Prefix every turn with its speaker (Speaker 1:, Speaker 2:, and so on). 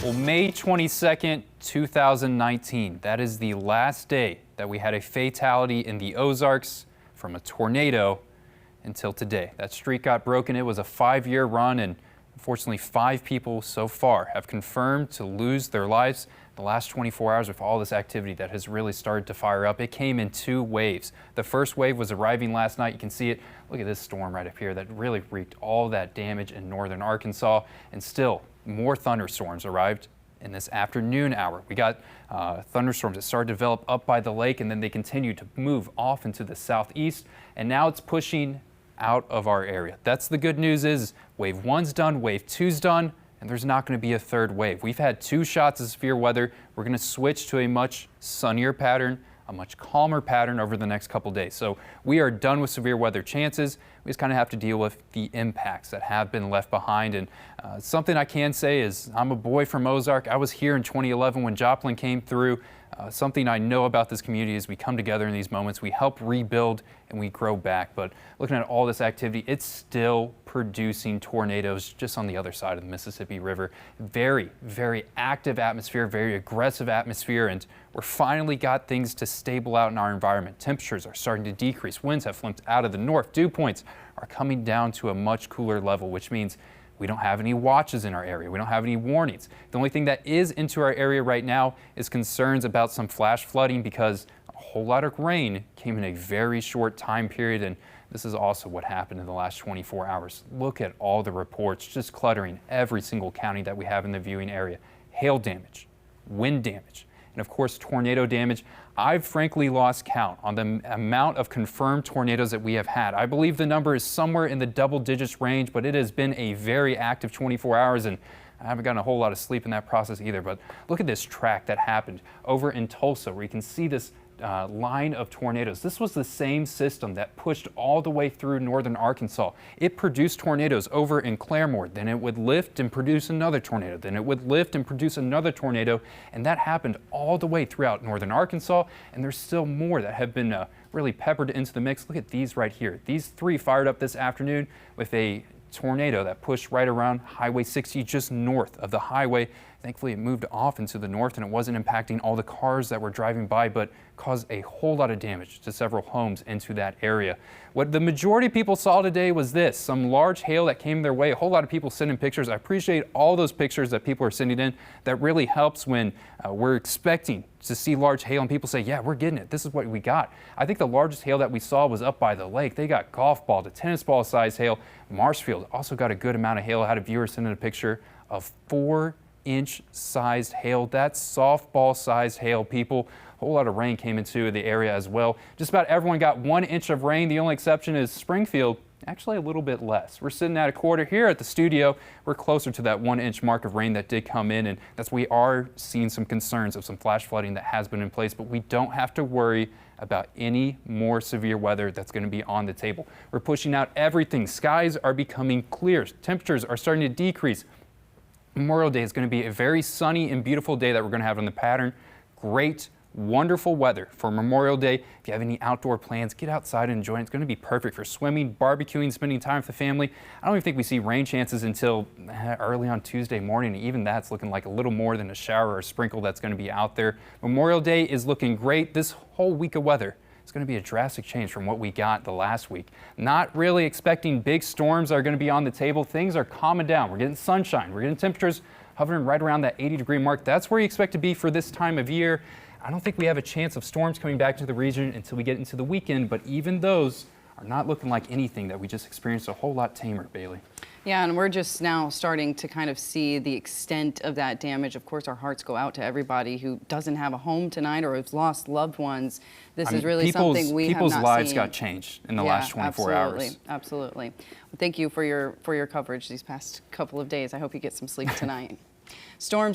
Speaker 1: Well, May 22nd, 2019, that is the last day that we had a fatality in the Ozarks from a tornado until today. That streak got broken. It was a 5-year run, and unfortunately 5 people so far have confirmed to lose their lives the last 24 hours with all this activity that has really started to fire up. It came in 2 waves. The first wave was arriving last night. You can see it. Look at this storm right up here that really wreaked all that damage in northern Arkansas, and still more thunderstorms arrived in this afternoon hour. We got thunderstorms that started to develop up by the lake, and then they continued to move off into the southeast, and now it's pushing out of our area. That's the good news. Is wave 1's done, wave 2's done, and there's not going to be a 3rd wave. We've had 2 shots of severe weather. We're going to switch to a much sunnier pattern, a much calmer pattern over the next couple days. So we are done with severe weather chances. We just kind of have to deal with the impacts that have been left behind. And something I can say is I'm a boy from Ozark. I was here in 2011 when Joplin came through. Something I know about this community is we come together in these moments, we help rebuild, and we grow back. But looking at all this activity, it's still producing tornadoes just on the other side of the Mississippi River. Very, very active atmosphere, very aggressive atmosphere, and we're finally got things to stable out in our environment. Temperatures are starting to decrease. Winds have flipped out of the north. Dew points are coming down to a much cooler level, which means we don't have any watches in our area. We don't have any warnings. The only thing that is into our area right now is concerns about some flash flooding because a whole lot of rain came in a very short time period, and this is also what happened in the last 24 hours. Look at all the reports just cluttering every single county that we have in the viewing area. Hail damage, wind damage, and of course tornado damage. I've frankly lost count on the amount of confirmed tornadoes that we have had. I believe the number is somewhere in the double digits range, but it has been a very active 24 hours, and I haven't gotten a whole lot of sleep in that process either. But look at this track that happened over in Tulsa, where you can see this line of tornadoes. This was the same system that pushed all the way through northern Arkansas. It produced tornadoes over in Claremore, then it would lift and produce another tornado, then it would lift and produce another tornado, and that happened all the way throughout northern Arkansas, and there's still more that have been really peppered into the mix. Look at these right here. These 3 fired up this afternoon with a tornado that pushed right around Highway 60 just north of the highway. Thankfully, it moved off into the north and it wasn't impacting all the cars that were driving by, but caused a whole lot of damage to several homes into that area. What the majority of people saw today was this, some large hail that came their way. A whole lot of people sending pictures. I appreciate all those pictures that people are sending in. That really helps when we're expecting to see large hail and people say, yeah, we're getting it. This is what we got. I think the largest hail that we saw was up by the lake. They got golf ball to tennis ball size hail. Marshfield also got a good amount of hail. I had a viewer send in a picture of 4-inch sized hail. That's softball sized hail, people. A whole lot of rain came into the area as well. Just about everyone got 1 inch of rain. The only exception is Springfield, actually a little bit less. We're sitting at a quarter here at the studio. We're closer to that 1-inch mark of rain that did come in, and that's we are seeing some concerns of some flash flooding that has been in place, but we don't have to worry about any more severe weather that's going to be on the table. We're pushing out everything. Skies are becoming clear. Temperatures are starting to decrease. Memorial Day is going to be a very sunny and beautiful day that we're going to have on the pattern. Great, wonderful weather for Memorial Day. If you have any outdoor plans, get outside and enjoy it. It's going to be perfect for swimming, barbecuing, spending time with the family. I don't even think we see rain chances until early on Tuesday morning. Even that's looking like a little more than a shower or a sprinkle that's going to be out there. Memorial Day is looking great. This whole week of weather, it's going to be a drastic change from what we got the last week. Not really expecting big storms are going to be on the table. Things are calming down. We're getting sunshine. We're getting temperatures hovering right around that 80-degree mark. That's where you expect to be for this time of year. I don't think we have a chance of storms coming back to the region until we get into the weekend, but even those are not looking like anything that we just experienced. A whole lot tamer, Bailey.
Speaker 2: Yeah, and we're just now starting to kind of see the extent of that damage. Of course, our hearts go out to everybody who doesn't have a home tonight or has lost loved ones. This is really something we have not seen.
Speaker 1: People's lives got changed in the last 24 hours.
Speaker 2: Absolutely. Thank you for your coverage these past couple of days. I hope you get some sleep tonight. Storms